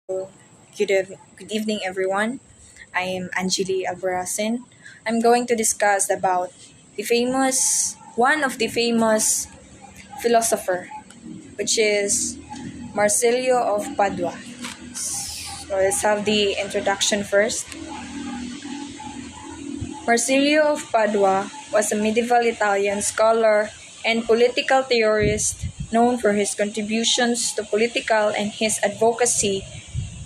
Good evening, everyone. I am Anjali Alvarasin. I'm going to discuss about one of the famous philosopher, which is Marsilio of Padua. So let's have the introduction first. Marsilio of Padua was a medieval Italian scholar and political theorist known for his contributions to political and his advocacy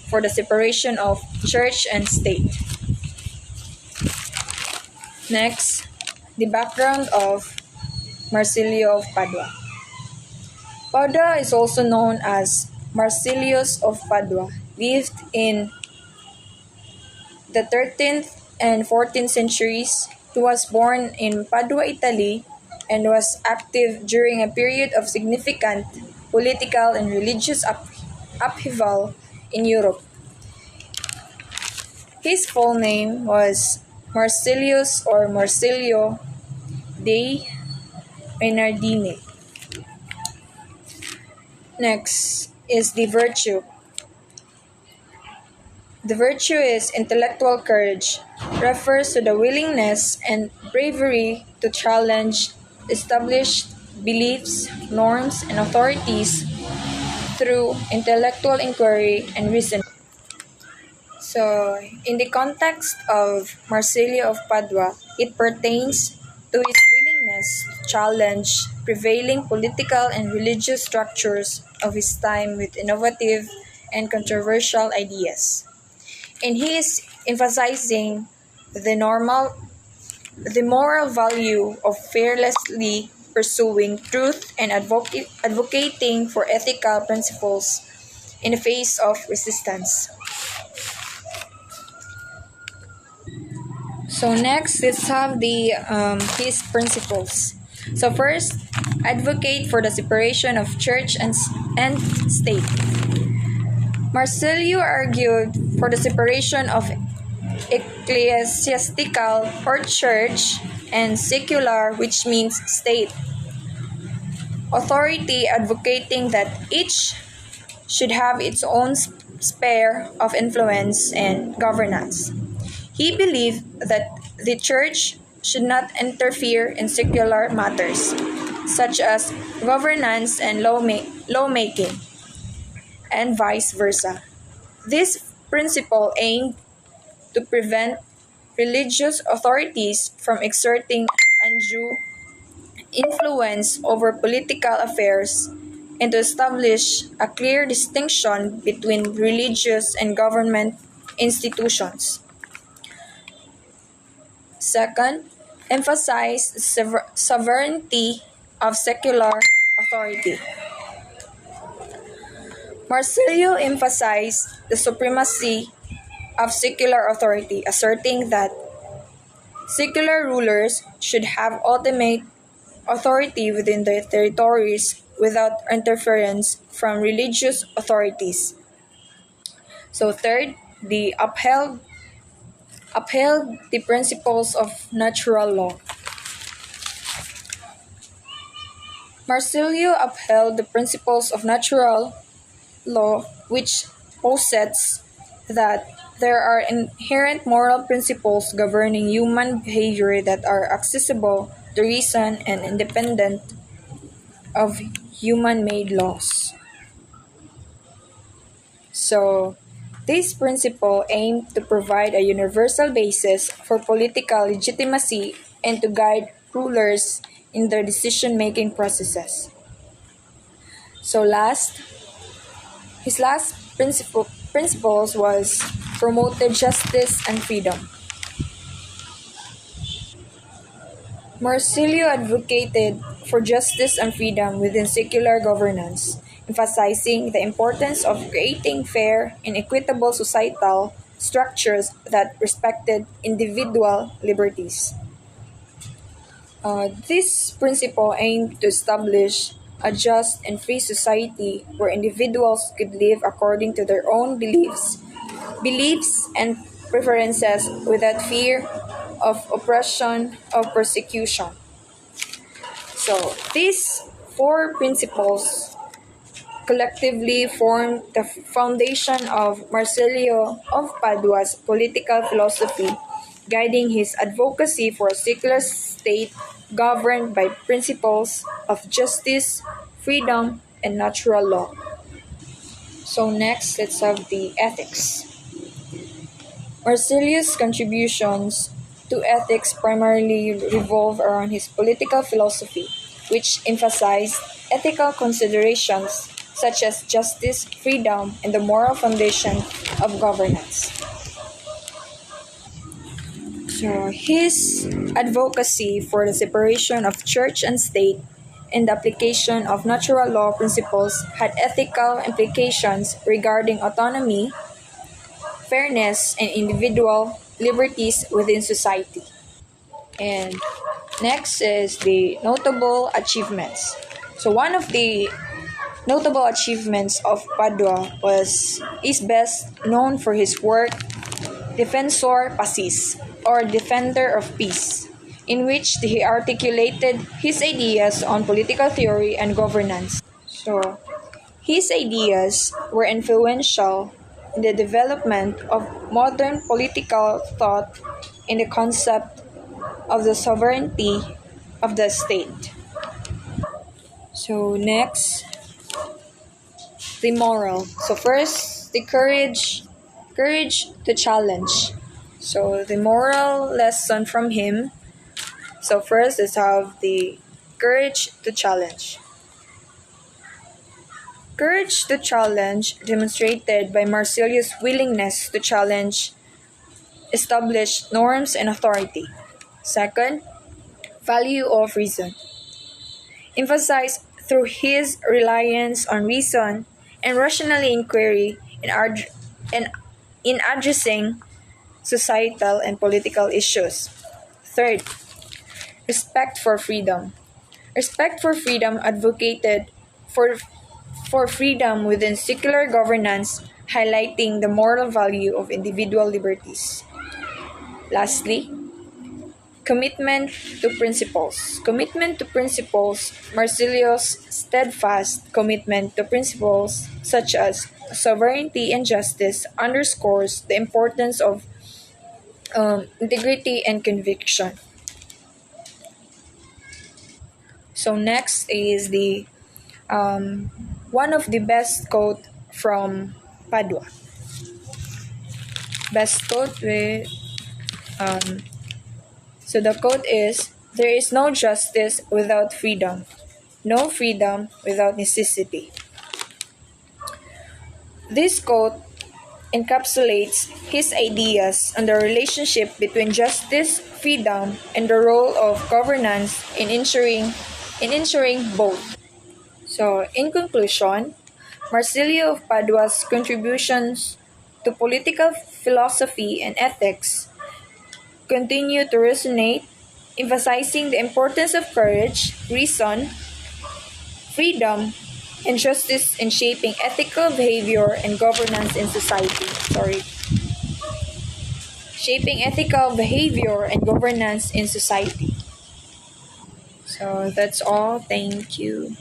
for the separation of church and state. Next, the background of Marsilio of Padua. Padua is also known as Marsilius of Padua, lived in the 13th and 14th centuries. He was born in Padua, Italy, and was active during a period of significant political and religious upheaval in Europe. His full name was Marsilius or Marsilio dei Bernardini. Next is the virtue. The virtue is intellectual courage, refers to the willingness and bravery to challenge established beliefs, norms, and authorities through intellectual inquiry and reasoning. So, in the context of Marsilio of Padua, it pertains to his willingness to challenge prevailing political and religious structures of his time with innovative and controversial ideas. And he is emphasizing the the moral value of fearlessly pursuing truth and advocating for ethical principles in the face of resistance. So next, let's have the his principles. So first, advocate for the separation of church and state. Marsilio argued for the separation of ecclesiastical or church and secular, which means state authority, advocating that each should have its own sphere of influence and governance. He believed that the church should not interfere in secular matters, such as governance and lawmaking, and vice versa. This principle aimed to prevent religious authorities from exerting undue influence over political affairs and to establish a clear distinction between religious and government institutions. Second, emphasize the sovereignty of secular authority. Marsilio emphasized the supremacy of secular authority, asserting that secular rulers should have ultimate authority within their territories without interference from religious authorities. So third, the upheld the principles of natural law. Marsilio upheld the principles of natural law, which posits that there are inherent moral principles governing human behavior that are accessible to reason and independent of human-made laws. So, this principle aimed to provide a universal basis for political legitimacy and to guide rulers in their decision-making processes. So his last principles was promoted justice and freedom. Marsilio advocated for justice and freedom within secular governance, emphasizing the importance of creating fair and equitable societal structures that respected individual liberties. This principle aimed to establish a just and free society where individuals could live according to their own beliefs and preferences without fear of oppression or persecution. So these four principles collectively formed the foundation of Marsilio of Padua's political philosophy, guiding his advocacy for a secular state governed by principles of justice, freedom, and natural law. So next, let's have the ethics. Marcilius' contributions to ethics primarily revolve around his political philosophy, which emphasized ethical considerations such as justice, freedom, and the moral foundation of governance. So, his advocacy for the separation of church and state and the application of natural law principles had ethical implications regarding autonomy, fairness, and individual liberties within society. And next is the notable achievements. So one of the notable achievements of Padua is best known for his work Defensor Pacis, or Defender of Peace, in which he articulated his ideas on political theory and governance. So his ideas were influential in the development of modern political thought in the concept of the sovereignty of the state. So next, the moral. So first, the courage to challenge. So the moral lesson from him. So first, let's have the courage to challenge. Courage to challenge demonstrated by Marsilius' willingness to challenge established norms and authority. Second, value of reason. Emphasized through his reliance on reason and rational inquiry in addressing societal and political issues. Third, respect for freedom. Respect for freedom advocated for freedom within secular governance, highlighting the moral value of individual liberties. Lastly, commitment to principles. Commitment to principles. Marsilius' steadfast commitment to principles such as sovereignty and justice underscores the importance of integrity and conviction. So next is the one of the best quote from Padua. Best quote with so the quote is, "There is no justice without freedom, no freedom without necessity." This quote encapsulates his ideas on the relationship between justice, freedom, and the role of governance in ensuring both. So, in conclusion, Marsilio of Padua's contributions to political philosophy and ethics continue to resonate, emphasizing the importance of courage, reason, freedom, and justice in shaping ethical behavior and governance in society. Shaping ethical behavior and governance in society. So that's all. Thank you.